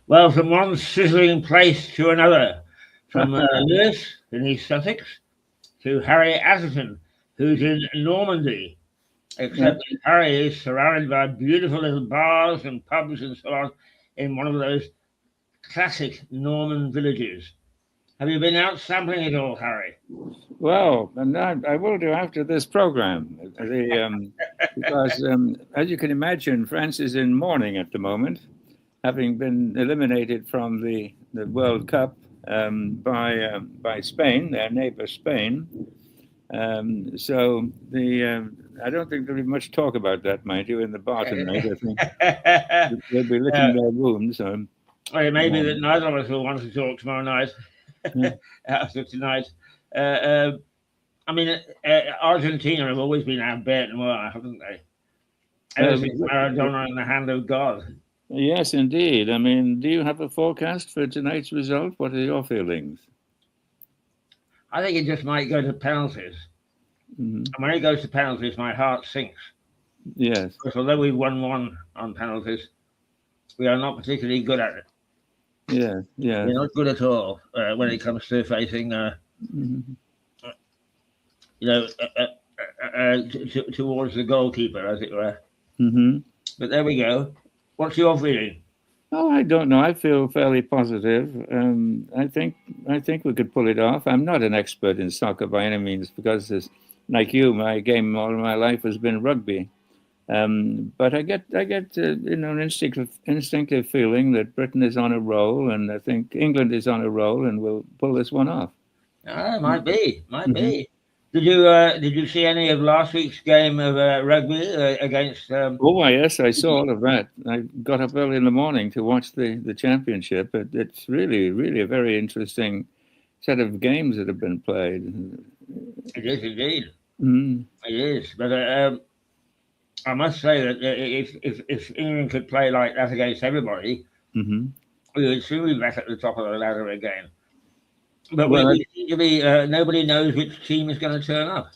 Well, from one sizzling place to another, from Lewis in East Sussex to Harry Atherton, who's in Normandy. Except that Harry is surrounded by beautiful little bars and pubs and so on in one of those classic Norman villages. Have you been out sampling it all, Harry? Well, and I will do after this program. Because, as you can imagine, France is in mourning at the moment, having been eliminated from the World Cup by Spain, their neighbor Spain. So I don't think there'll be much talk about that, mind you, in the bar tonight. I think they'll be licking their wounds. Well, it may be that neither of us will want to talk tomorrow night after tonight. I mean, Argentina have always been our bête noire, haven't they? Ever since Maradona in the hand of God. Yes, indeed. I mean, do you have a forecast for tonight's result? What are your feelings? I think it just might go to penalties. Mm-hmm. And when it goes to penalties, my heart sinks. Yes. Because although we've won one on penalties, we are not particularly good at it. Yeah, yeah. We're not good at all when it comes to facing, towards the goalkeeper, as it were. Mm-hmm. But there we go. What's your feeling? Oh, I don't know. I feel fairly positive. I think we could pull it off. I'm not an expert in soccer by any means because, like you, my game all my life has been rugby. But I get an instinctive feeling that Britain is on a roll, and I think England is on a roll, and we'll pull this one off. Might be. Did you see any of last week's game of rugby against? Oh yes, I saw all of that. I got up early in the morning to watch the championship. It's really a very interesting set of games that have been played. It is indeed. Mm. It is, but I must say that if England could play like that against everybody, we would soon be back at the top of the ladder again. But we seem to be, nobody knows which team is going to turn up.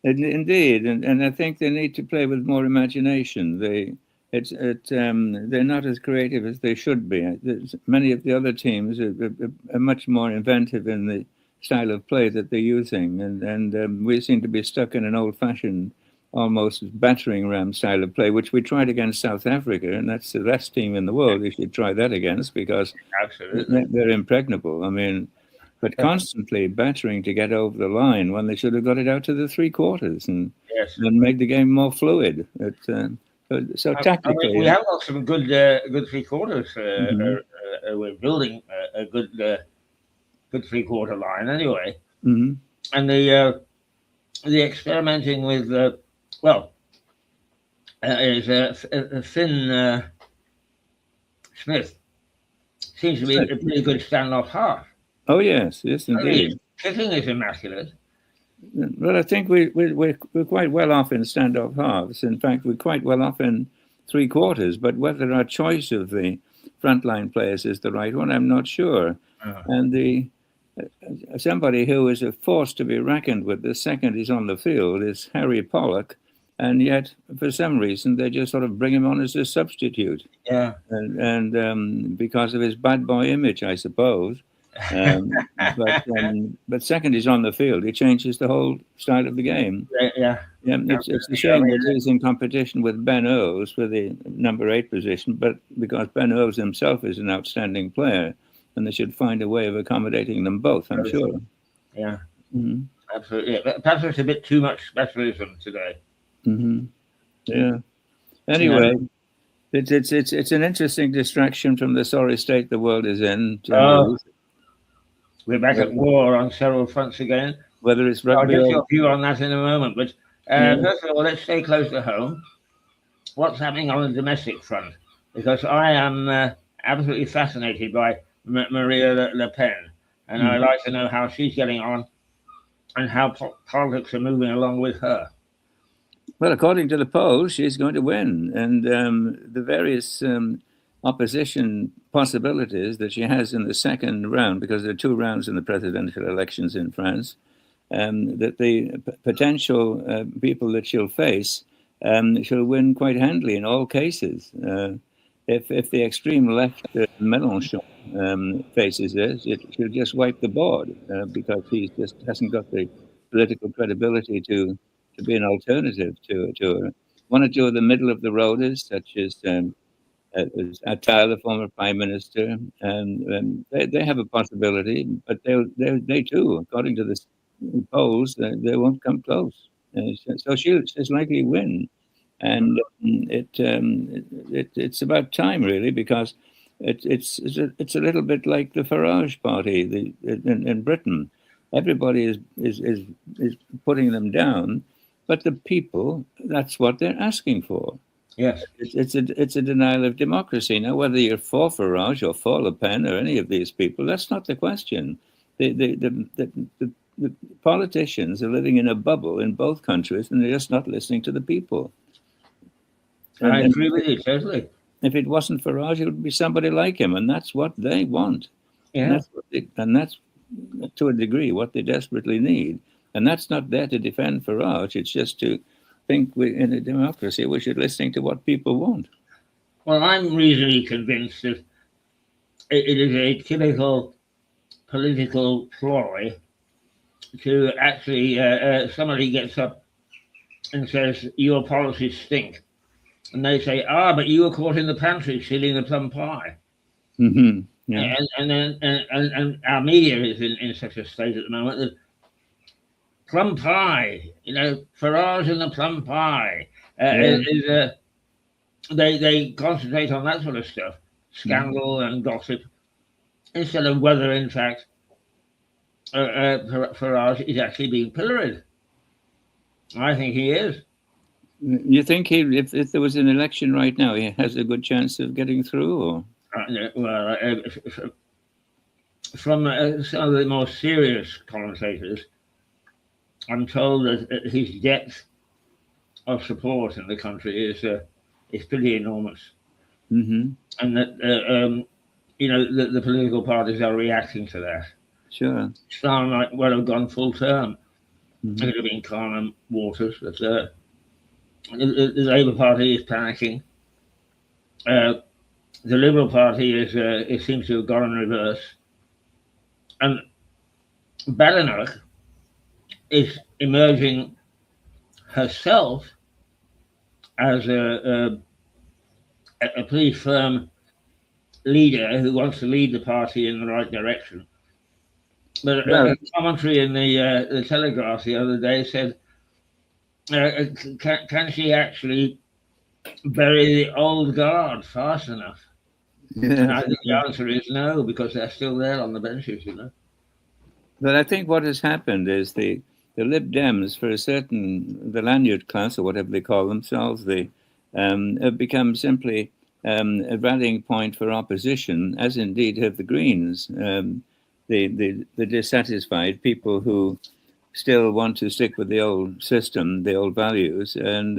Indeed, and I think they need to play with more imagination. They're not as creative as they should be. Many of the other teams are much more inventive in the style of play that they're using, and we seem to be stuck in an old-fashioned, almost battering ram style of play, which we tried against South Africa, and that's the best team in the world you should try that against because they're impregnable. I mean, but constantly battering to get over the line when they should have got it out to the three quarters and made the game more fluid. So tactically, I mean, we have got some good three quarters. We're building a good three-quarter line anyway, and the experimenting with is Finn Smith seems to be a pretty good standoff half. Oh yes, indeed. Kicking is immaculate. Well, I think we're quite well off in standoff halves. In fact, we're quite well off in three quarters. But whether our choice of the frontline players is the right one, I'm not sure. And somebody who is a force to be reckoned with the second he's on the field is Harry Pollock, and yet for some reason they just sort of bring him on as a substitute. Yeah. And because of his bad boy image, I suppose. But second he's on the field, he changes the whole style of the game. Yeah. It's a shame that he's in competition with Ben Owes for the number 8 position, but because Ben Owes himself is an outstanding player, and they should find a way of accommodating them both, I'm sure. Yeah, absolutely. Perhaps it's a bit too much specialism today. Yeah. Anyway. It's an interesting distraction from the sorry state the world is in. We're back at war on several fronts again. Whether it's rugby I'll get your view on that in a moment. But first of all, let's stay close to home. What's happening on the domestic front? Because I am absolutely fascinated by Marine Le Pen, and I'd like to know how she's getting on and how politics are moving along with her. Well, according to the polls, she's going to win, and the various opposition possibilities that she has in the second round, because there are 2 rounds in the presidential elections in France, that the potential people that she'll face she'll win quite handily in all cases. if the extreme left, Mélenchon, faces this, she'll just wipe the board because he just hasn't got the political credibility to be an alternative to her. One or two of the middle of the roaders, such as Attal, the former prime minister, and they have a possibility, but they too, according to the polls, they won't come close. So she's likely to win, and it's about time really, because it's a little bit like the Farage party in Britain. Everybody is putting them down, but the people, that's what they're asking for. Yes, it's a denial of democracy. Now, whether you're for Farage or for Le Pen or any of these people, that's not the question. The politicians are living in a bubble in both countries, and they're just not listening to the people. I agree with you totally. If it wasn't Farage, it would be somebody like him, and that's what they want. Yeah, And that's to a degree what they desperately need. And that's not there to defend Farage. It's just to think in a democracy we should listen to what people want. Well, I'm reasonably convinced that it is a typical political ploy to actually somebody gets up and says your policies stink, and they say, but you were caught in the pantry stealing the plum pie. Mm-hmm. Yeah. And our media is in such a state at the moment that plum pie, Farage and the plum pie, they concentrate on that sort of stuff, scandal and gossip, instead of whether, in fact, Farage is actually being pilloried. I think he is. You think if there was an election right now, he has a good chance of getting through? Or? From some of the more serious commentators, I'm told that his depth of support in the country is pretty enormous, mm-hmm. and that the political parties are reacting to that. Sure, Starr might well have gone full term. Mm-hmm. It could have been calm waters, but the Labour Party is panicking. The Liberal Party it seems to have gone in reverse, and Badenoch is emerging herself as a pretty firm leader who wants to lead the party in the right direction. But a commentary in the Telegraph the other day said, can she actually bury the old guard fast enough? Yeah. And I think the answer is no, because they're still there on the benches, But I think what has happened is the Lib Dems, for the lanyard class, or whatever they call themselves, they have become simply a rallying point for opposition, as indeed have the Greens. The dissatisfied people who still want to stick with the old system, the old values, and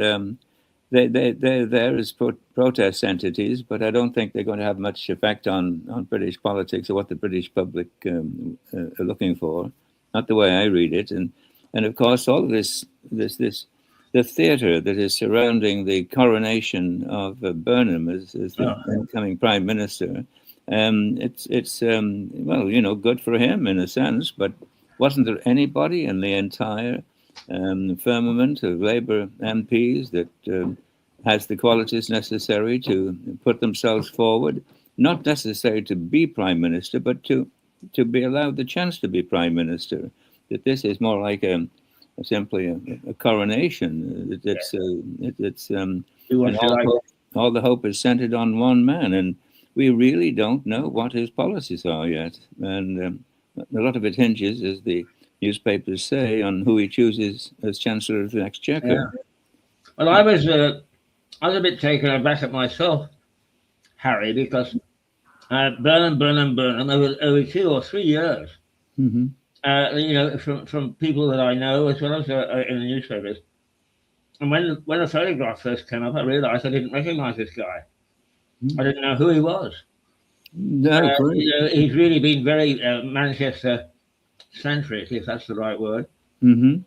they're there as protest entities, but I don't think they're going to have much effect on British politics or what the British public are looking for. Not the way I read it, and of course all of this the theatre that is surrounding the coronation of Burnham as the incoming prime minister. It's good for him in a sense, but wasn't there anybody in the entire firmament of Labour MPs that has the qualities necessary to put themselves forward, not necessarily to be prime minister, but to be allowed the chance to be prime minister? That this is more like simply a coronation. All the hope is centered on one man, and we really don't know what his policies are yet. And a lot of it hinges, as the newspapers say, on who he chooses as Chancellor of the Exchequer. Yeah. Well, I was a bit taken aback at myself, Harry, because Burnham over 2 or 3 years, mm-hmm. From people that I know as well as in the newspapers. And when the photograph first came up, I realised I didn't recognise this guy. Mm-hmm. I didn't know who he was. No, he's really been very Manchester-centric, if that's the right word. Mm-hmm.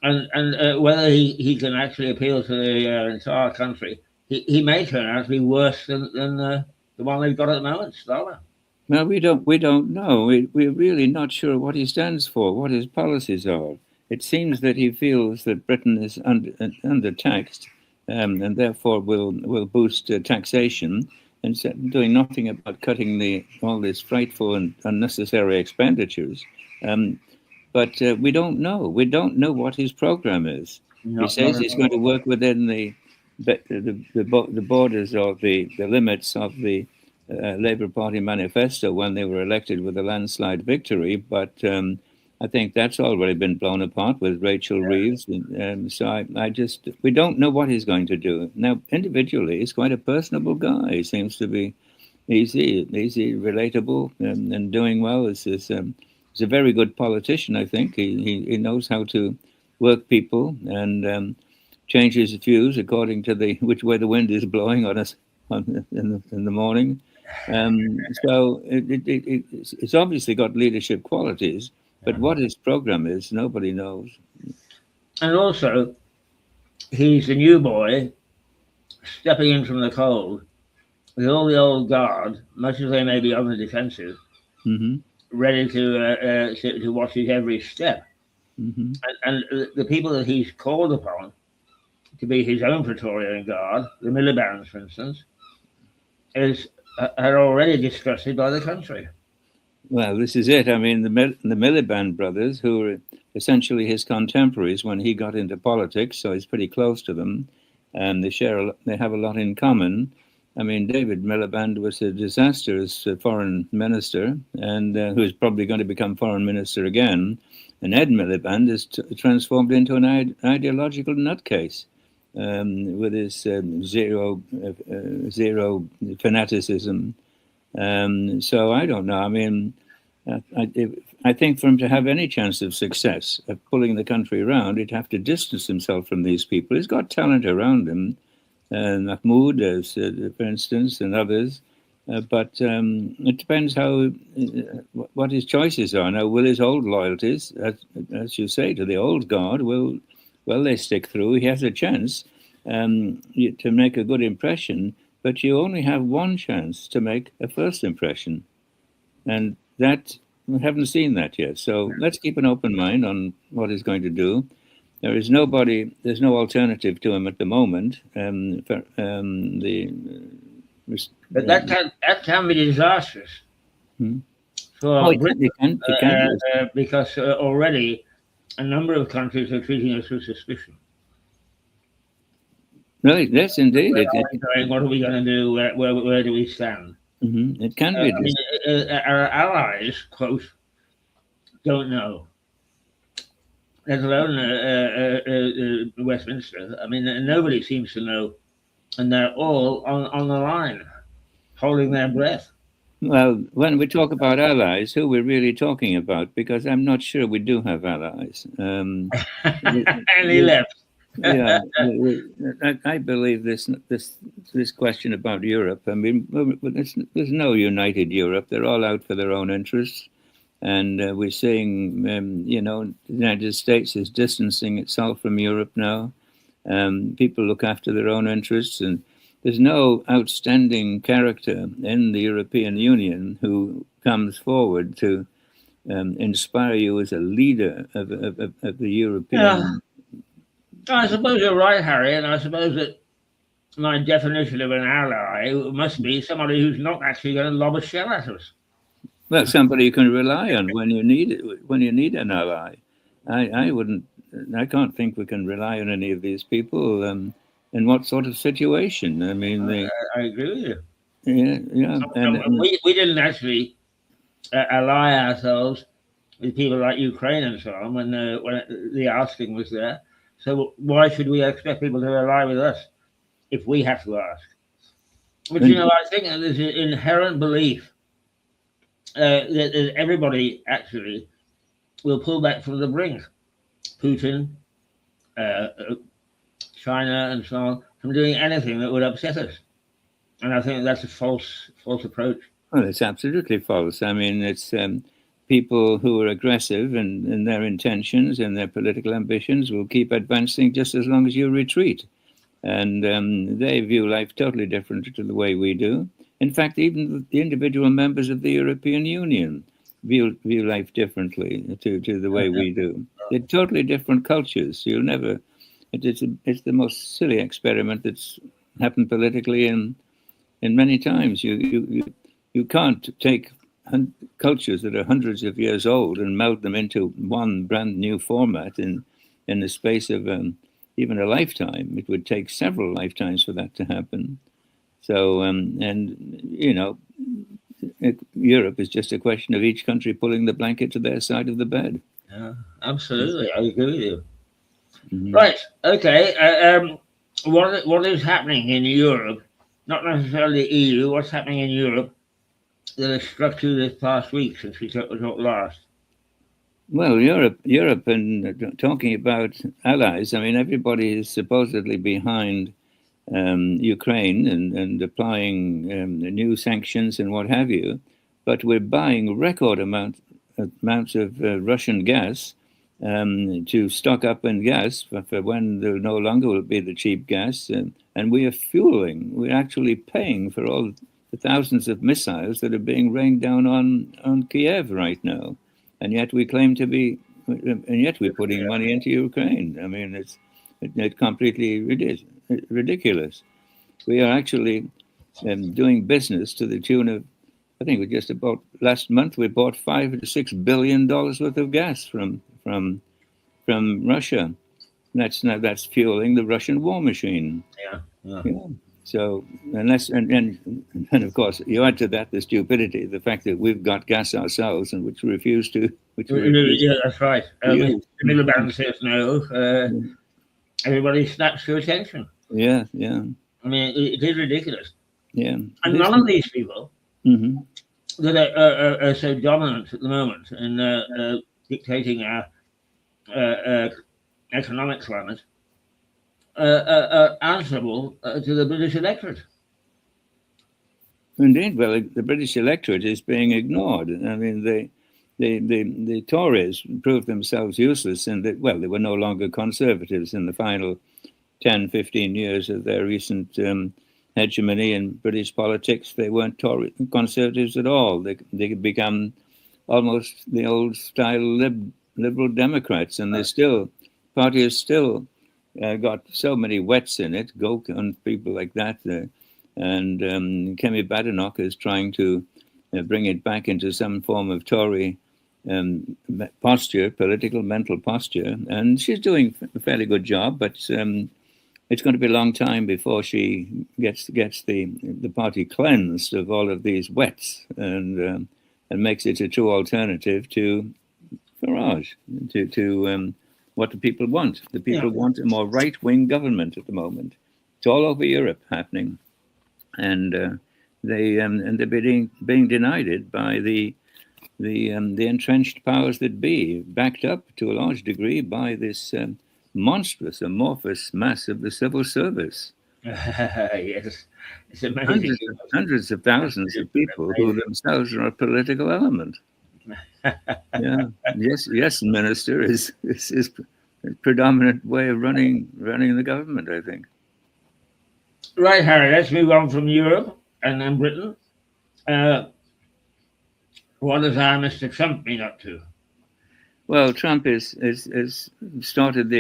And whether he can actually appeal to the entire country, he may turn out to be worse than the one they've got at the moment, Starmer. Well, we don't know. We're really not sure what he stands for, what his policies are. It seems that he feels that Britain is undertaxed, and therefore will boost taxation, and doing nothing about cutting all these frightful and unnecessary expenditures. But we don't know. We don't know what his program is. He says he's going to work within the borders of the limits of the Labour Party manifesto when they were elected with a landslide victory, but I think that's already been blown apart with Rachel Reeves. So we don't know what he's going to do. Now, individually, he's quite a personable guy. He seems to be easy, relatable, and doing well. He's a very good politician, I think. He knows how to work people and change his views according to which way the wind is blowing on us in the morning. So it's obviously got leadership qualities, but what his program is, nobody knows. And also, he's a new boy stepping in from the cold with all the old guard, much as they may be on the defensive, ready to watch his every step. And the people that he's called upon to be his own Praetorian Guard, the Miliband's, for instance, are already disgusted by the country. Well, this is it. I mean, the Miliband brothers, who were essentially his contemporaries when he got into politics, so he's pretty close to them, and they have a lot in common. I mean, David Miliband was a disaster as a foreign minister, and who's probably going to become foreign minister again. And Ed Miliband is transformed into an ideological nutcase. With his zero fanaticism. So I don't know. I mean, I think for him to have any chance of success of pulling the country around, he'd have to distance himself from these people. He's got talent around him, Mahmoud, for instance, and others. But it depends what his choices are. Now, will his old loyalties, as you say, to the old guard, will they stick through? He has a chance to make a good impression, but you only have one chance to make a first impression. And that, we haven't seen that yet. So let's keep an open mind on what he's going to do. There's no alternative to him at the moment. But that can be disastrous for Britain, because already a number of countries are treating us with suspicion. Right, yes, indeed. What are we going to do? Where do we stand? It can be. Our allies, quote, don't know. Let alone Westminster. I mean, nobody seems to know, and they're all on the line, holding their breath. Well, when we talk about allies, who we're really talking about? Because I'm not sure we do have allies. And he left. Yeah, I believe this question about Europe. I mean, there's no united Europe. They're all out for their own interests, and we're seeing, the United States is distancing itself from Europe now. People look after their own interests, and there's no outstanding character in the European Union who comes forward to inspire you as a leader of the European. Yeah. I suppose you're right, Harry, and I suppose that my definition of an ally must be somebody who's not actually going to lob a shell at us. Well, somebody you can rely on when you need it. When you need an ally, I can't think we can rely on any of these people. In what sort of situation? I mean, I agree with you. Yeah. We didn't actually ally ourselves with people like Ukraine and so on when the asking was there. So why should we expect people to ally with us if we have to ask? But I think there's an inherent belief that everybody actually will pull back from the brink. Putin, China, and so on, from doing anything that would upset us. And I think that's a false approach. Well, it's absolutely false. I mean, it's people who are aggressive in their intentions and their political ambitions will keep advancing just as long as you retreat. and they view life totally different to the way we do. In fact, even the individual members of the European Union view life differently to the way we do. They're totally different cultures. You'll never. It's the most silly experiment that's happened politically in many times. You can't take cultures that are hundreds of years old and meld them into one brand new format in the space of even a lifetime. It would take several lifetimes for that to happen. So, Europe is just a question of each country pulling the blanket to their side of the bed. Yeah, absolutely. I agree with you. Mm-hmm. Right. Okay. What is happening in Europe? Not necessarily EU. What's happening in Europe that has struck you this past week since we talked last? Well, Europe, and talking about allies. I mean, everybody is supposedly behind Ukraine and applying new sanctions and what have you, but we're buying record amounts of Russian gas to stock up in gas for when there no longer will be the cheap gas, and we are fueling. We're actually paying for all the thousands of missiles that are being rained down on Kiev right now, and yet we claim to be, and yet we're putting money into Ukraine. I mean, it's completely ridiculous. We are actually doing business to the tune of, I think we just about last month we bought $5 to $6 billion worth of gas from Russia. That's fueling the Russian war machine. Yeah. So and of course you add to that the stupidity, the fact that we've got gas ourselves and which we refuse to. Yeah, that's right. The Miliband says no. Everybody snaps to attention. Yeah. I mean, it is ridiculous. Yeah. And none of these people that are so dominant at the moment in dictating our economic climate are answerable to the British electorate. Indeed. Well, the British electorate is being ignored. I mean, the Tories proved themselves useless, and they were no longer conservatives in the final 10, 15 years of their recent hegemony in British politics. They weren't Tory conservatives at all. They become almost the old style liberal Democrats, and party has still got so many wets in it, Gok and people like that, and Kemi Badenoch is trying to bring it back into some form of Tory posture, political mental posture, and she's doing a fairly good job, but it's going to be a long time before she gets the party cleansed of all of these wets and makes it a true alternative to Farage, to what the people want. The people want a more right-wing government at the moment. It's all over Europe happening, and they're being denied it by the entrenched powers that be, backed up to a large degree by this monstrous, amorphous mass of the civil service. Yes, it's amazing. Hundreds of thousands of people who themselves are a political element. Yeah. Yes, minister is a predominant way of running the government, I think. Right, Harry, let's move on from Europe and then Britain. What has our Mr. Trump been up to? Well, Trump is started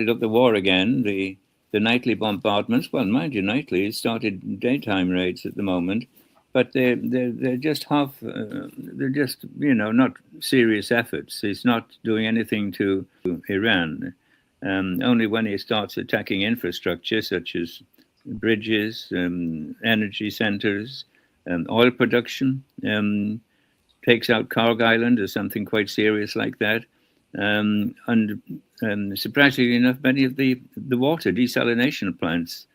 up the war again. The nightly bombardments. Well, mind you, nightly. He started daytime raids at the moment, but they're just half. They're just not serious efforts. He's not doing anything to Iran. Only when he starts attacking infrastructure such as bridges, energy centers, oil production, takes out Cork Island or something quite serious like that. And surprisingly enough, many of the water desalination plants.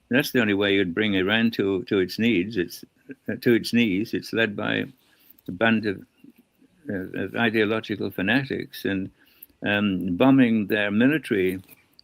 That's the only way you'd bring Iran to its needs. It's to its knees. It's led by a band of ideological fanatics and bombing their military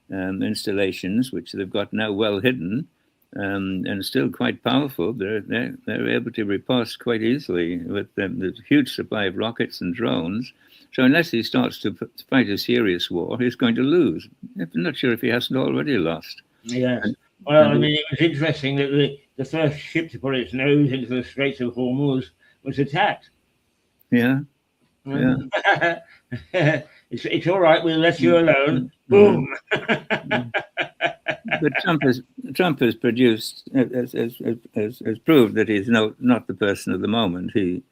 installations, which they've got now well hidden, and still quite powerful. They're able to riposte quite easily with the huge supply of rockets and drones. So unless he starts to fight a serious war, he's going to lose. I'm not sure if he hasn't already lost. Yes. Well, I mean, it was interesting that the first ship to put its nose into the Straits of Hormuz was attacked. Yeah. Yeah. It's all right. We'll let you alone. Boom. But Trump has produced has proved that he's not the person of the moment. He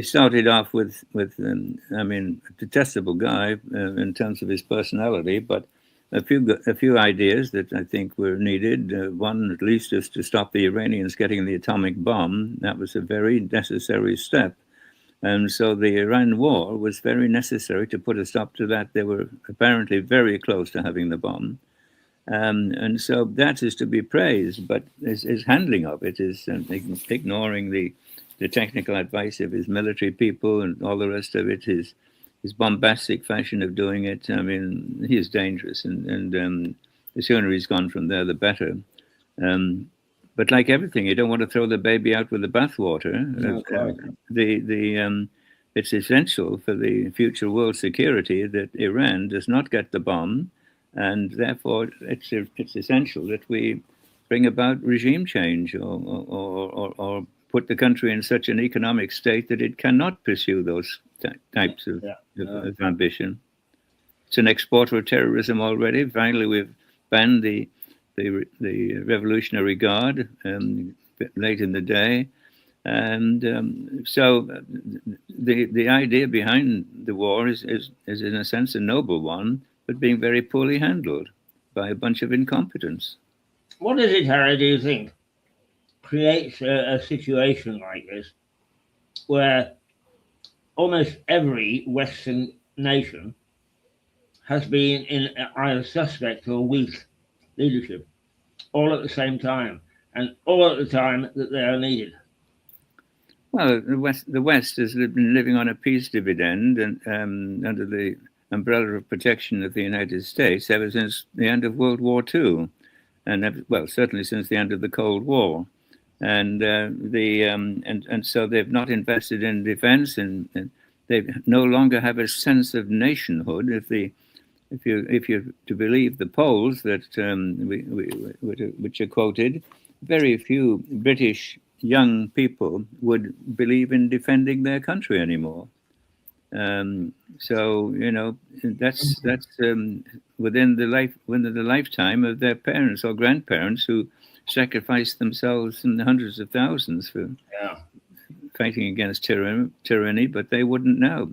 started off with I mean, a detestable guy in terms of his personality, but a few ideas that I think were needed. One, at least, is to stop the Iranians getting the atomic bomb. That was a very necessary step. And so the Iran war was very necessary to put a stop to that. They were apparently very close to having the bomb. And so that is to be praised, but his handling of it is ignoring the technical advice of his military people and all the rest of it, his bombastic fashion of doing it. I mean, he is dangerous, and the sooner he's gone from there, the better. But like everything, you don't want to throw the baby out with the bathwater. It's essential for the future world security that Iran does not get the bomb, and therefore it's essential that we bring about regime change or put the country in such an economic state that it cannot pursue those types of ambition. It's an exporter of terrorism already. Finally, we've banned the Revolutionary Guard late in the day, and so the idea behind the war is in a sense a noble one, but being very poorly handled by a bunch of incompetents. What is it, Harry, do you think, creates a situation like this where almost every Western nation has been in either suspect or weak leadership all at the same time, and all at the time that they are needed? Well, the West has been living on a peace dividend and under the umbrella of protection of the United States ever since the end of World War II, and certainly since the end of the Cold War, and so they've not invested in defense, and they no longer have a sense of nationhood. If you to believe the polls that which are quoted, very few British young people would believe in defending their country anymore. So that's within the lifetime of their parents or grandparents who sacrificed themselves in the hundreds of thousands for fighting against tyranny, but they wouldn't know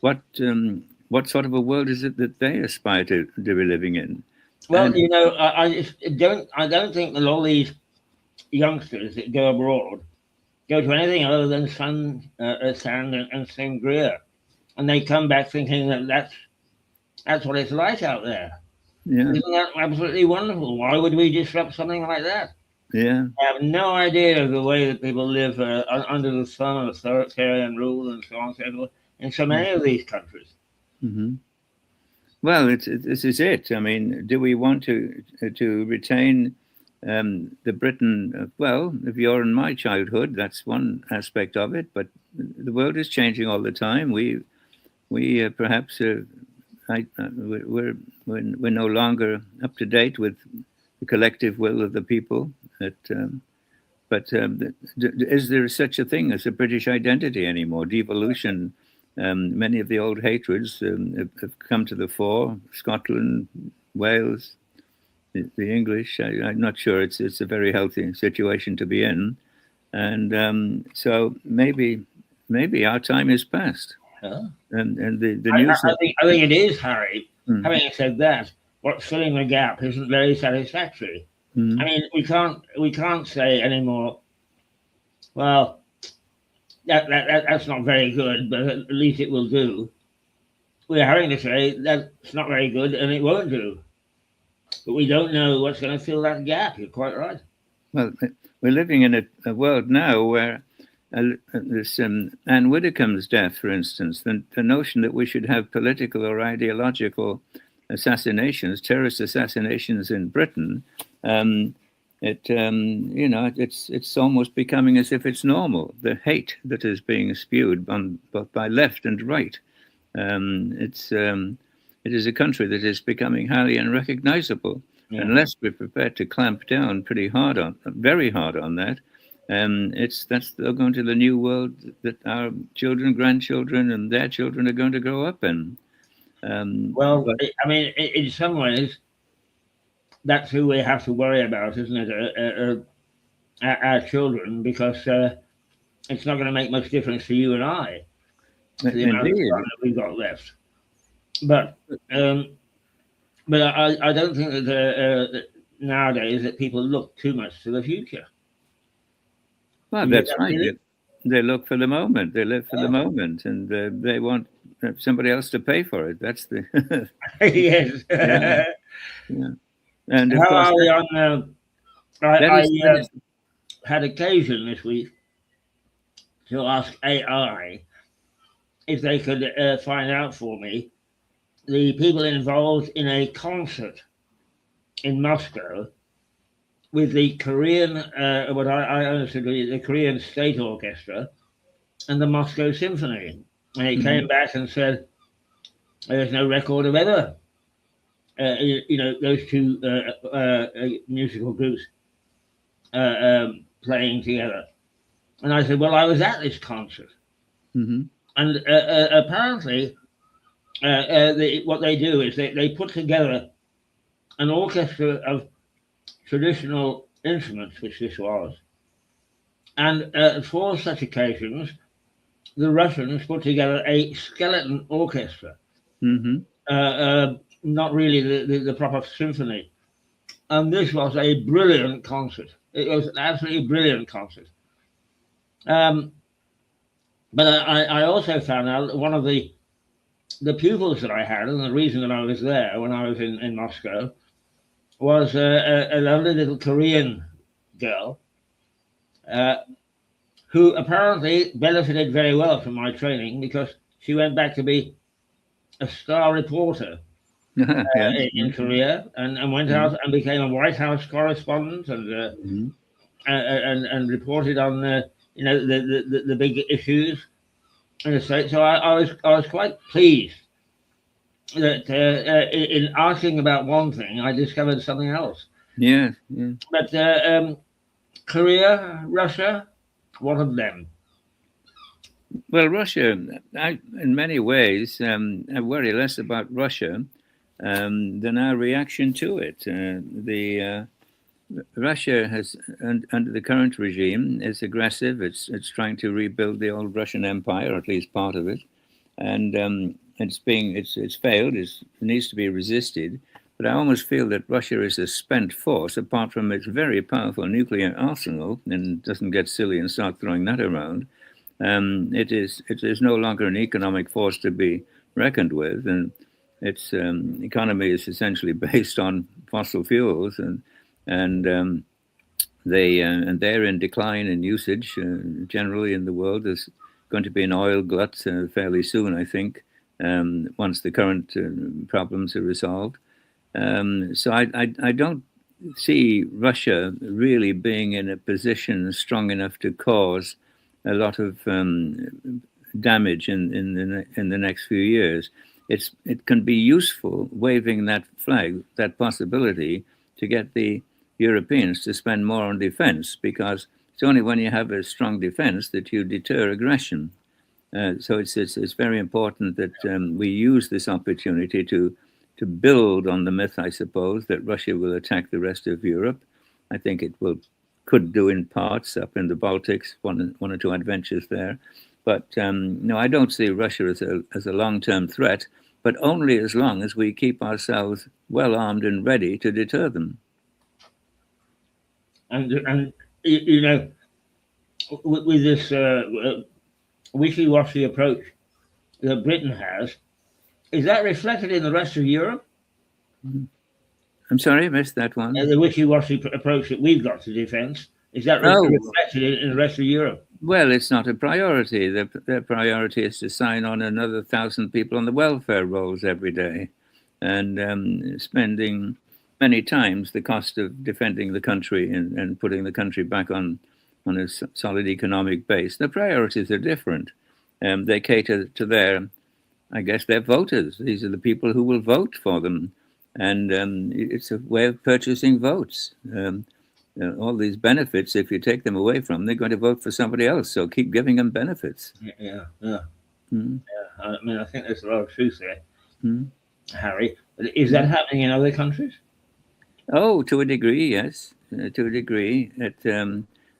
what sort of a world is it that they aspire to be living in. Well, I don't think that all these youngsters that go abroad go to anything other than sand and sangria, and they come back thinking that's what it's like out there. Yeah. Isn't that absolutely wonderful? Why would we disrupt something like that? Yeah. I have no idea of the way that people live under the sun of authoritarian rule and so on and so forth in so many of these countries. Mm-hmm. Well, this is it. I mean, do we want to retain the Britain? Well, if you're in my childhood, that's one aspect of it. But the world is changing all the time. We perhaps we're no longer up to date with the collective will of the people. But is there such a thing as a British identity anymore? Devolution. Many of the old hatreds have come to the fore. Scotland, Wales, the English. I'm not sure it's a very healthy situation to be in, and so maybe our time is past. Yeah. And the news. I think it is, Harry. Having said that, what's filling the gap isn't very satisfactory. I mean, we can't say anymore. Well, that's not very good, but at least it will do. We're having to say that's not very good and it won't do. But we don't know what's going to fill that gap. You're quite right. Well, we're living in a world now where this Anne Widdecombe's death, for instance, the notion that we should have political or ideological assassinations, terrorist assassinations in Britain, it's almost becoming as if it's normal. The hate that is being spewed both by left and right. It is a country that is becoming highly unrecognizable unless we're prepared to clamp down very hard on that. That's going to the new world that our children, grandchildren, and their children are going to grow up in. In some ways, that's who we have to worry about, isn't it? Our children, because it's not going to make much difference to you and I, the amount of time that we've got left. But I don't think that nowadays that people look too much to the future. Well, that's right. They look for the moment. They live for the moment, and they want somebody else to pay for it. That's the yes. Yeah. And of how course, are we on? I had occasion this week to ask AI if they could find out for me the people involved in a concert in Moscow with the Korean, what I understood, the Korean State Orchestra and the Moscow Symphony. And he came back and said, there's no record of ever, those two musical groups playing together. And I said, well, I was at this concert. And apparently, what they do is they put together an orchestra of traditional instruments, which this was. And for such occasions, the Russians put together a skeleton orchestra, not really the proper symphony. And this was a brilliant concert. It was an absolutely brilliant concert. But I also found out one of the pupils that I had, and the reason that I was there when I was in Moscow, was a lovely little Korean girl who apparently benefited very well from my training because she went back to be a star reporter in Korea and went out and became a White House correspondent and reported on the big issues in the state. So I was quite pleased that in asking about one thing, I discovered something else. Yeah. But Korea, Russia, what of them? Well, Russia, in many ways, I worry less about Russia than our reaction to it. Russia has, under the current regime, is aggressive. It's trying to rebuild the old Russian Empire, or at least part of it, and it's failed. It needs to be resisted. But I almost feel that Russia is a spent force, apart from its very powerful nuclear arsenal, and doesn't get silly and start throwing that around. It is no longer an economic force to be reckoned with, and its economy is essentially based on fossil fuels, and they're in decline in usage generally in the world. There's going to be an oil glut fairly soon, I think, once the current problems are resolved. So I don't see Russia really being in a position strong enough to cause a lot of damage in the next few years. It can be useful waving that flag, that possibility, to get the Europeans to spend more on defense, because it's only when you have a strong defense that you deter aggression. So it's very important that we use this opportunity to build on the myth, I suppose, that Russia will attack the rest of Europe. I think it could do in parts up in the Baltics, one or two adventures there. But no, I don't see Russia as a long-term threat, but only as long as we keep ourselves well armed and ready to deter them. And with this wishy-washy approach that Britain has, is that reflected in the rest of Europe? I'm sorry, I missed that one. The wishy-washy approach that we've got to defence, is that reflected in the rest of Europe? Well, it's not a priority. Their priority is to sign on another 1,000 people on the welfare rolls every day, and spending many times the cost of defending the country and putting the country back on a solid economic base. The priorities are different. They cater to their voters. These are the people who will vote for them. And it's a way of purchasing votes. All these benefits, if you take them away from them, they're going to vote for somebody else. So keep giving them benefits. Yeah. I mean, I think there's a lot of truth there, Harry. Is that happening in other countries? Oh, to a degree, yes. To a degree.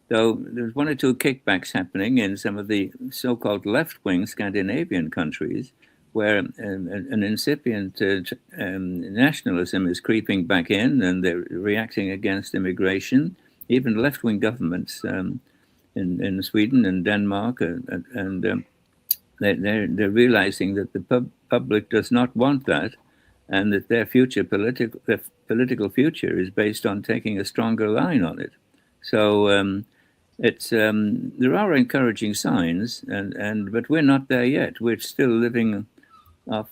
Though there's one or two kickbacks happening in some of the so-called left-wing Scandinavian countries, where an incipient nationalism is creeping back in, and they're reacting against immigration. Even left-wing governments in Sweden and Denmark, and they're realizing that the public does not want that, and that their political future is based on taking a stronger line on it. So there are encouraging signs, but we're not there yet. We're still living off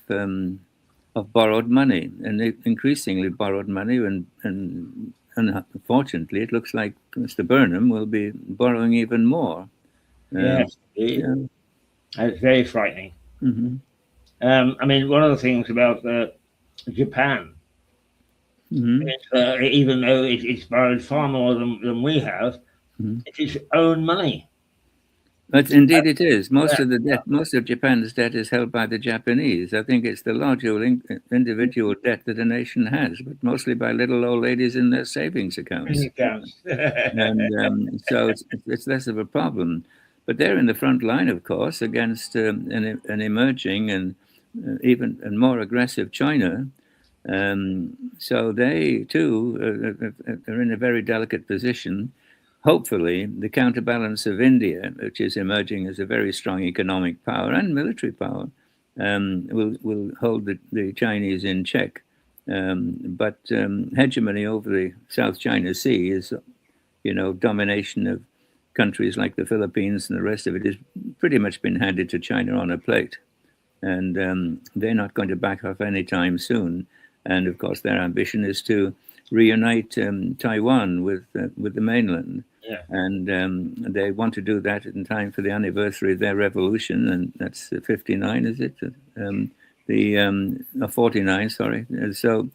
borrowed money, and increasingly borrowed money, and unfortunately, it looks like Mr. Burnham will be borrowing even more. Yes, it's very frightening. I mean, one of the things about Japan, even though it's borrowed far more than we have, it's its own money. But indeed it is. Most of Japan's debt is held by the Japanese. I think it's the larger individual debt that a nation has, but mostly by little old ladies in their savings accounts. And so it's less of a problem. But they're in the front line, of course, against an emerging and even more aggressive China. So they, too, are in a very delicate position. Hopefully, the counterbalance of India, which is emerging as a very strong economic power and military power, will hold the Chinese in check. But hegemony over the South China Sea is, domination of countries like the Philippines and the rest of it has pretty much been handed to China on a plate. And they're not going to back off anytime soon. And of course, their ambition is to reunite Taiwan with the mainland. Yeah. And they want to do that in time for the anniversary of their revolution, and that's 59, is it? 49, sorry. So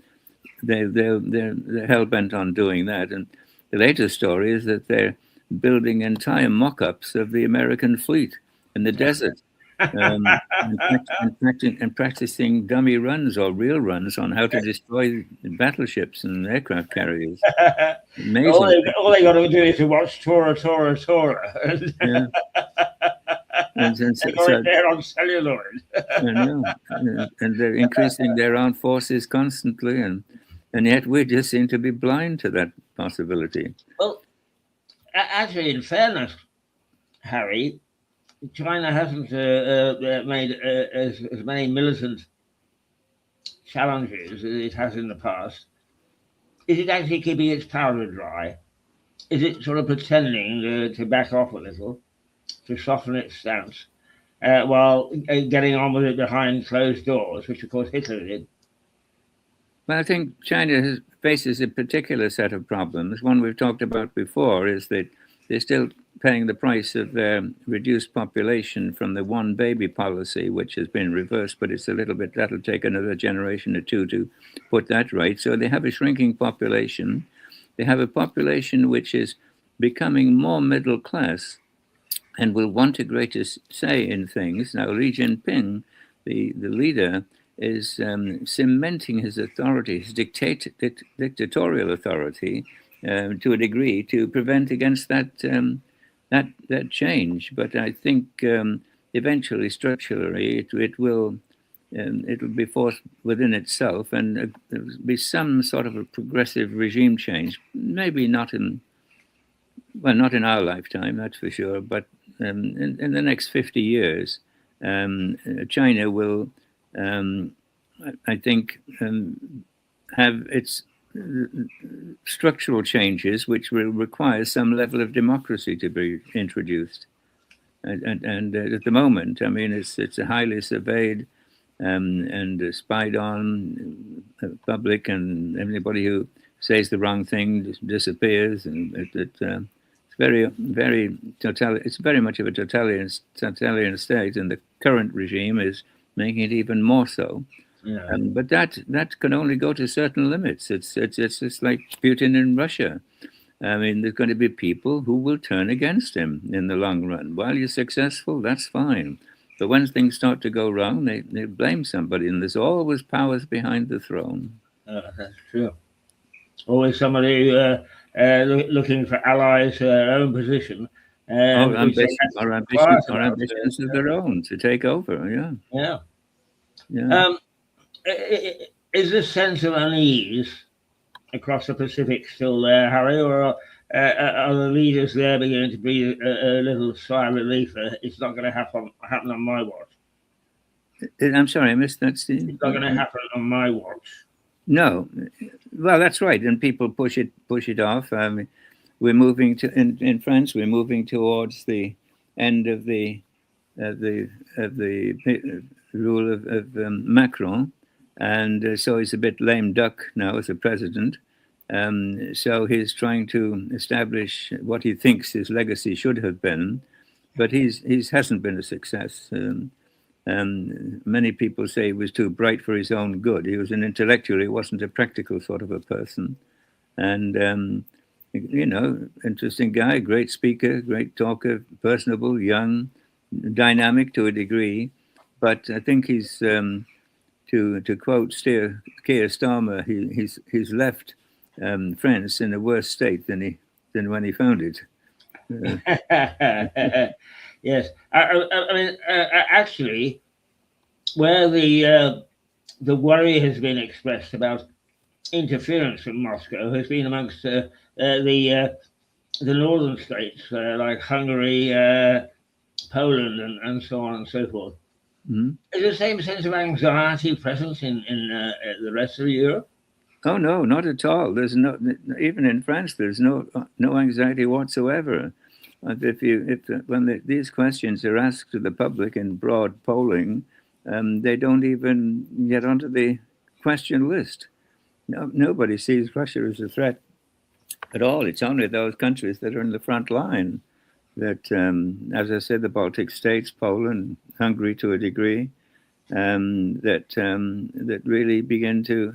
they're hell bent on doing that. And the latest story is that they're building entire mock-ups of the American fleet in the desert. And practicing dummy runs or real runs on how to destroy battleships and aircraft carriers. Amazing. All they got to do is to watch Tora. Yeah. And they're on celluloid. And they're increasing their armed forces constantly, and yet we just seem to be blind to that possibility. Well, actually, in fairness, Harry, China hasn't made as many militant challenges as it has in the past. Is it actually keeping its powder dry? Is it sort of pretending to back off a little, to soften its stance, while getting on with it behind closed doors, which of course Hitler did? Well, I think China faces a particular set of problems. One we've talked about before is that they're still paying the price of their reduced population from the one baby policy, which has been reversed, but it's a little bit, that'll take another generation or two to put that right. So they have a shrinking population. They have a population which is becoming more middle class and will want a greater say in things. Now, Xi Jinping, the leader, is cementing his authority, his dictatorial authority, to a degree, to prevent against that change. But I think eventually, structurally, it'll be forced within itself, and there'll be some sort of a progressive regime change. Maybe not in our lifetime, that's for sure. But in the next 50 years, China will, I think, have its structural changes which will require some level of democracy to be introduced. And at the moment, I mean, it's a highly surveyed and spied on public, and anybody who says the wrong thing, disappears, and it's very, very it's very much of a totalitarian state, and the current regime is making it even more so. Yeah. But that can only go to certain limits. It's just like Putin in Russia. I mean, there's going to be people who will turn against him in the long run. While you're successful, that's fine. But when things start to go wrong, they blame somebody, and there's always powers behind the throne. That's true. Always somebody looking for allies to their own position. Or ambitions of their own to take over. Yeah. Yeah. Is this sense of unease across the Pacific still there, Harry, or are the leaders there beginning to breathe a little sigh of relief? It's not going to happen on my watch. I'm sorry, I missed that, Steve. It's not going to happen on my watch. No, well, that's right, and people push it off. We're moving to in France. We're moving towards the end of the rule of Macron, and so he's a bit lame duck now as a president. So he's trying to establish what he thinks his legacy should have been, but he hasn't been a success. Many people say he was too bright for his own good. He was an intellectual. He wasn't a practical sort of a person. And, interesting guy, great speaker, great talker, personable, young, dynamic to a degree. But I think he's, to quote Keir Starmer, he's left France in a worse state than when he found it. Yes, I mean, actually, where the worry has been expressed about interference from Moscow has been amongst the northern states like Hungary, Poland, and so on and so forth. Mm-hmm. Is the same sense of anxiety present in the rest of Europe? Oh no, not at all. There's no, even in France, there's no anxiety whatsoever. When these questions are asked to the public in broad polling, they don't even get onto the question list. Nobody sees Russia as a threat at all. It's only those countries that are in the front line that, as I said, the Baltic states, Poland, Hungary to a degree, that really begin to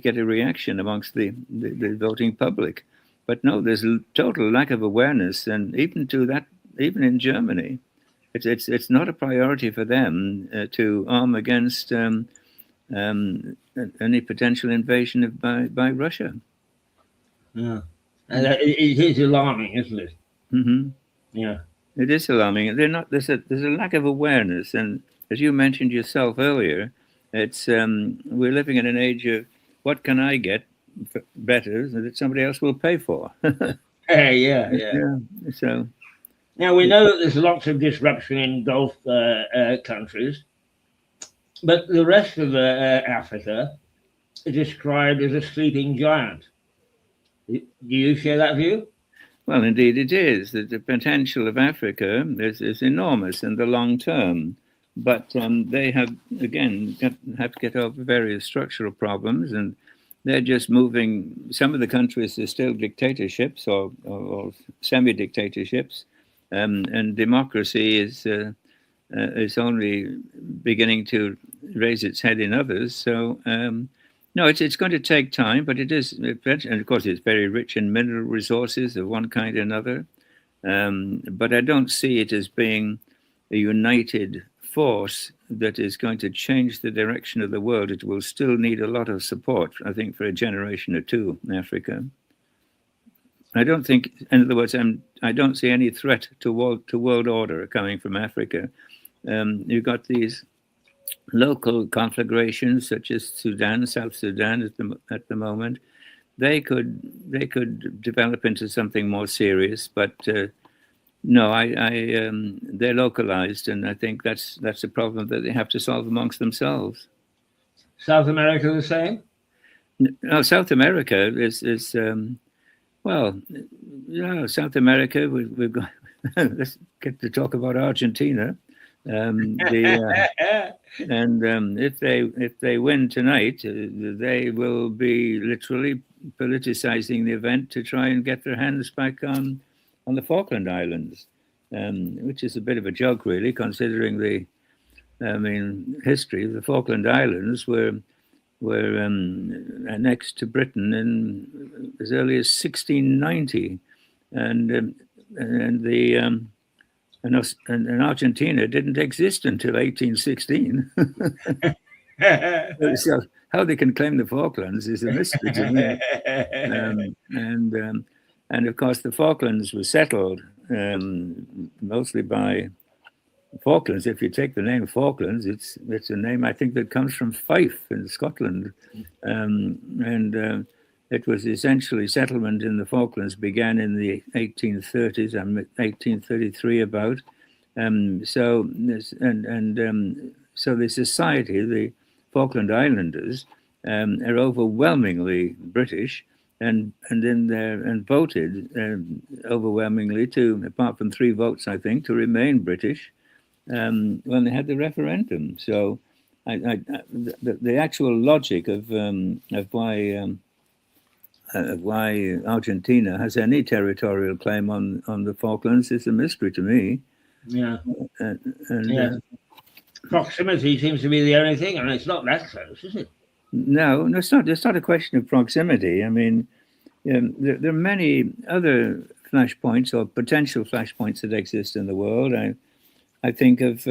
get a reaction amongst the voting public. But no, there's a total lack of awareness, and even in Germany, it's not a priority for them to arm against any potential invasion by Russia. Yeah, and it is alarming, isn't it? Mm-hmm. Yeah, it is alarming. There's a lack of awareness, and as you mentioned yourself earlier, it's we're living in an age of what can I get better that somebody else will pay for. Yeah. So now we know that there's lots of disruption in Gulf countries, but the rest of Africa is described as a sleeping giant. Do you share that view? Well, indeed it is. The potential of Africa is enormous in the long term, but they have to get over various structural problems, and they're just moving. Some of the countries are still dictatorships or semi-dictatorships, and democracy is only beginning to raise its head in others. So no, it's going to take time, but it is, and of course it's very rich in mineral resources of one kind or another. But I don't see it as being a united force that is going to change the direction of the world. It will still need a lot of support, I think, for a generation or two in Africa. I don't think, in other words, I don't see any threat to world order coming from Africa. You've got these local conflagrations, such as South Sudan at the moment. They could develop into something more serious, but no, they're localized, and I think that's a problem that they have to solve amongst themselves. South America the same? No, South America is well, yeah, South America. We've got. Let's get to talk about Argentina. And if they win tonight, they will be literally politicizing the event to try and get their hands back on the Falkland Islands, which is a bit of a joke, really, considering the history of the Falkland Islands were annexed to Britain in as early as 1690, and Argentina didn't exist until 1816. So how they can claim the Falklands is a mystery to me. And of course, the Falklands were settled mostly by Falklands. If you take the name Falklands, it's a name I think that comes from Fife in Scotland, and it was essentially settlement in the Falklands began in the 1830s and 1833 about. So the society, the Falkland Islanders, are overwhelmingly British, and voted overwhelmingly to, apart from 3 votes, I think, to remain British when they had the referendum. So the actual logic of why Argentina has any territorial claim on the Falklands is a mystery to me. Yeah. Proximity seems to be the only thing, and it's not that close, is it? No, it's not. It's not a question of proximity. I mean, there are many other flashpoints or potential flashpoints that exist in the world. I think of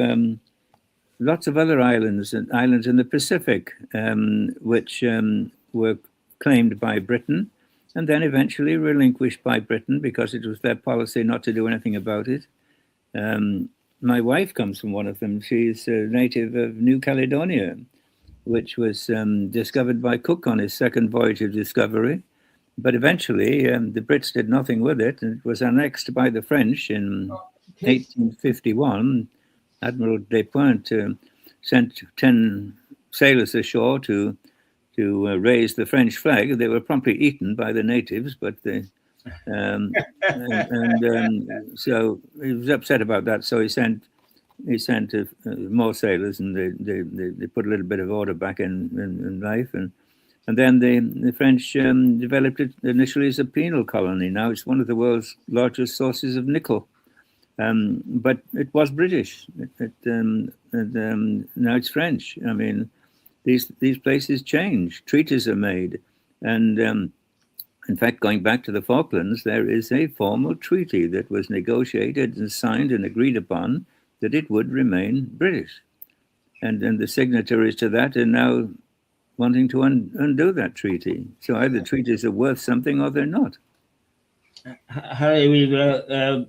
lots of other islands in the Pacific, which were claimed by Britain and then eventually relinquished by Britain because it was their policy not to do anything about it. My wife comes from one of them. She's a native of New Caledonia, which was discovered by Cook on his second voyage of discovery. But eventually, the Brits did nothing with it, and it was annexed by the French in 1851. Admiral Despointes sent 10 sailors ashore to raise the French flag. They were promptly eaten by the natives, but so he was upset about that. So he sent more sailors, and they put a little bit of order back in life, and then the French developed it initially as a penal colony. Now it's one of the world's largest sources of nickel, but it was British. Now it's French. I mean, these places change. Treaties are made, and in fact, going back to the Falklands, there is a formal treaty that was negotiated and signed and agreed upon that it would remain British. And the signatories to that are now wanting to undo that treaty. So either treaties are worth something or they're not. Harry, we've gone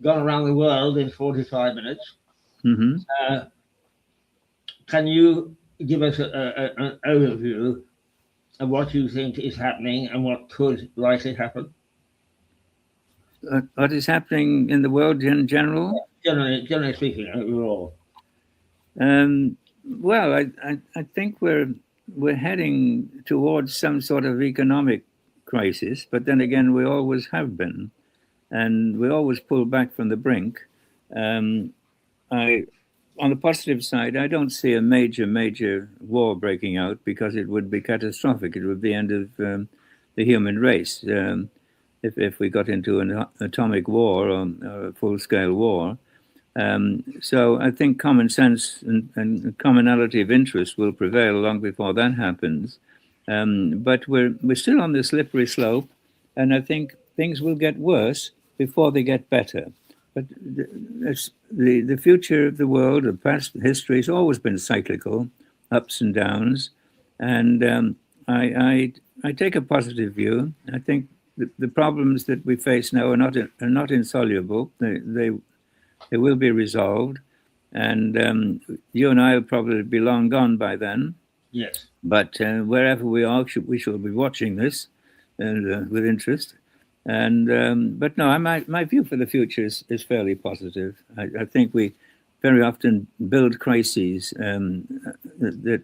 around the world in 45 minutes. Mm-hmm. Can you give us an overview of what you think is happening and what could likely happen? What is happening in the world in general? Generally speaking, overall. Well, I think we're heading towards some sort of economic crisis, but then again, we always have been, and we always pull back from the brink. On the positive side, I don't see a major war breaking out because it would be catastrophic. It would be the end of the human race if we got into an atomic war or a full-scale war. So I think common sense and commonality of interest will prevail long before that happens. But we're still on the slippery slope, and I think things will get worse before they get better. But the future of the world, the past history has always been cyclical, ups and downs, and I take a positive view. I think the problems that we face now are not insoluble. They will be resolved, and you and I will probably be long gone by then. Yes. But wherever we are, we shall be watching this and with interest. And but no, my view for the future is fairly positive. I think we very often build crises that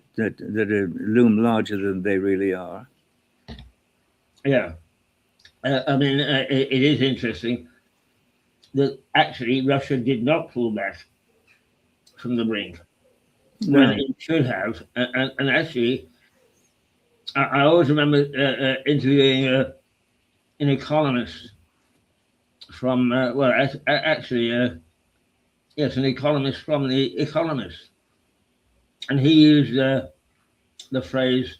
loom larger than they really are. Yeah, I mean, it is interesting that actually Russia did not pull back from the brink when it should have, and actually I always remember interviewing an economist from, yes, an economist from The Economist. And he used the phrase,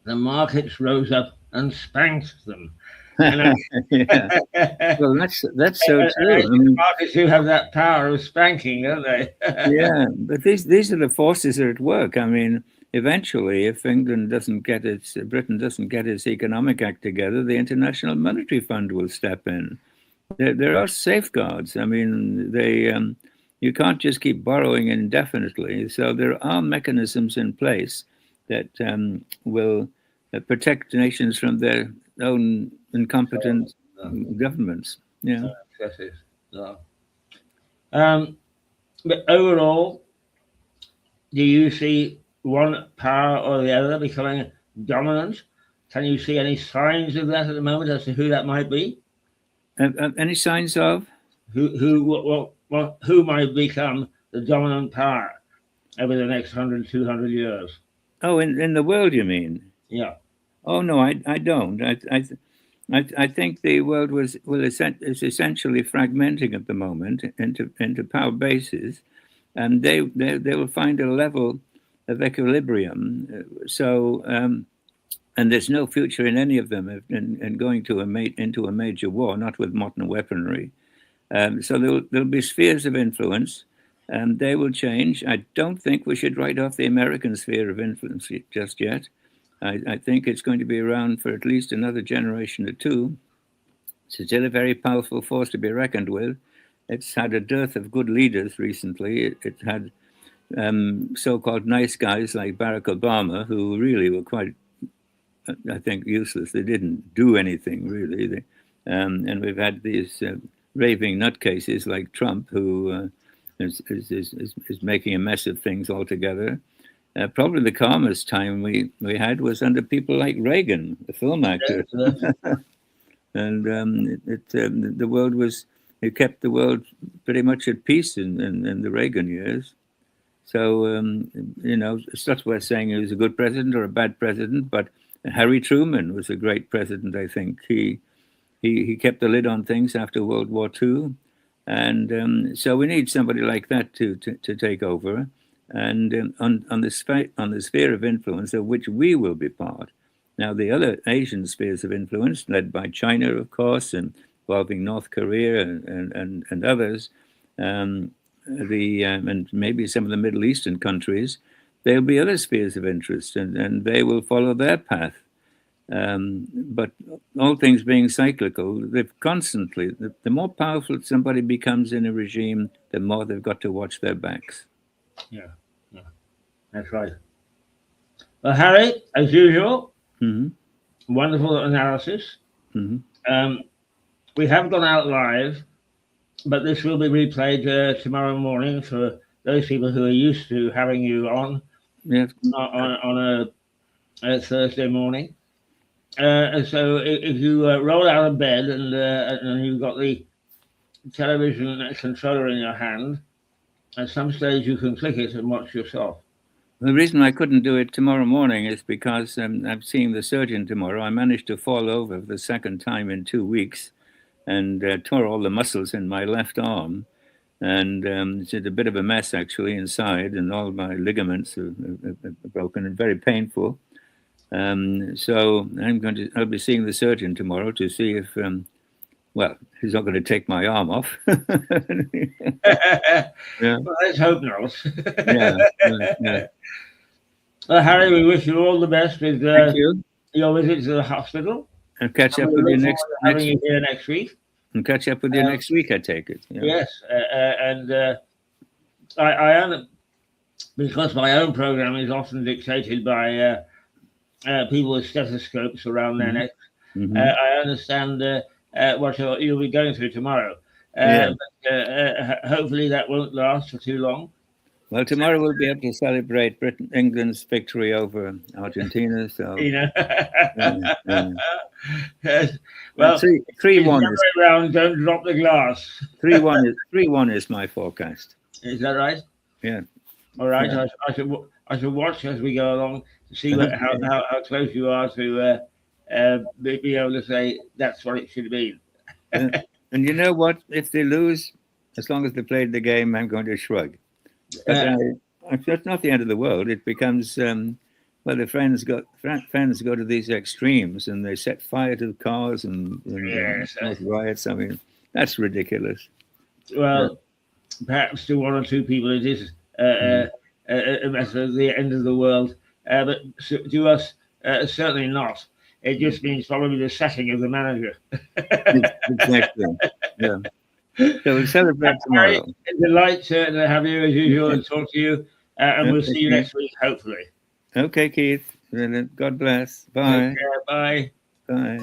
the markets rose up and spanked them. And Yeah. Well, that's so true. I the mean, markets do have that power of spanking, don't they? yeah, but these are the forces that are at work. I mean, eventually, if Britain doesn't get its economic act together, the International Monetary Fund will step in. There are safeguards. I mean, you can't just keep borrowing indefinitely. So there are mechanisms in place that will protect nations from their own incompetent governments. Yeah. No. But overall, do you see one power or the other becoming dominant? Can you see any signs of that at the moment as to who that might be? Any signs of who might become the dominant power over the next 100, 200 years? Oh, in the world, you mean? Yeah. Oh no, I don't. I think the world is essentially fragmenting at the moment into power bases, and they will find a level of equilibrium. So, and there's no future in any of them in going into a major war, not with modern weaponry. So there'll be spheres of influence, and they will change. I don't think we should write off the American sphere of influence just yet. I think it's going to be around for at least another generation or two. It's still a very powerful force to be reckoned with. It's had a dearth of good leaders recently. It had so-called nice guys like Barack Obama, who really were quite, I think, useless. They didn't do anything, really. And we've had these raving nutcases like Trump, who is making a mess of things altogether. Probably the calmest time we had was under people like Reagan, the film actor. And the world it kept the world pretty much at peace in the Reagan years. So, it's not worth saying he was a good president or a bad president, but Harry Truman was a great president, I think. He kept the lid on things after World War II. And so we need somebody like that to take over. And on the sphere of influence of which we will be part. Now, the other Asian spheres of influence, led by China, of course, and involving North Korea and others, and maybe some of the Middle Eastern countries, there'll be other spheres of interest, and they will follow their path. But all things being cyclical, they've constantly, the more powerful somebody becomes in a regime, the more they've got to watch their backs. Yeah, that's right. Well, Harry, as usual, wonderful analysis. We have gone out live, but this will be replayed tomorrow morning for those people who are used to having you on on a Thursday morning. So if you roll out of bed and you've got the television controller in your hand, at some stage you can click it and watch yourself. The reason I couldn't do it tomorrow morning is because I'm seeing the surgeon tomorrow. I managed to fall over for the second time in 2 weeks and tore all the muscles in my left arm. And it's a bit of a mess, actually, inside, and all my ligaments are broken and very painful. So I'll be seeing the surgeon tomorrow to see if, he's not going to take my arm off. Yeah. Well, let's hope not. Yeah. Well, Harry, we wish you all the best with your visit to the hospital. And catch up with you next week. Here next week. And catch up with you next week, I take it. Yeah. Yes, and I am, because my own program is often dictated by people with stethoscopes around their necks. I understand what you'll be going through tomorrow. But hopefully that won't last for too long. Well, tomorrow we'll be able to celebrate England's victory over Argentina. So, yes. Well, 3-1 is round. Don't drop the glass. 3-1 is my forecast. Is that right? Yeah. All right. Yeah. I shall watch as we go along to see how close you are to be able to say that's what it should have been. And you know what? If they lose, as long as they played the game, I'm going to shrug. But it's not the end of the world. It becomes well, the friends go to these extremes and they set fire to the cars and riots. I mean, that's ridiculous. Well, perhaps to one or two people it is the end of the world, but to us, certainly not. It just means probably the setting of the manager. Exactly. Yeah. So we'll celebrate tomorrow. It's a delight to have you as usual and talk to you, and we'll see you next week, hopefully. Okay, Keith. God bless. Bye. Bye. Bye.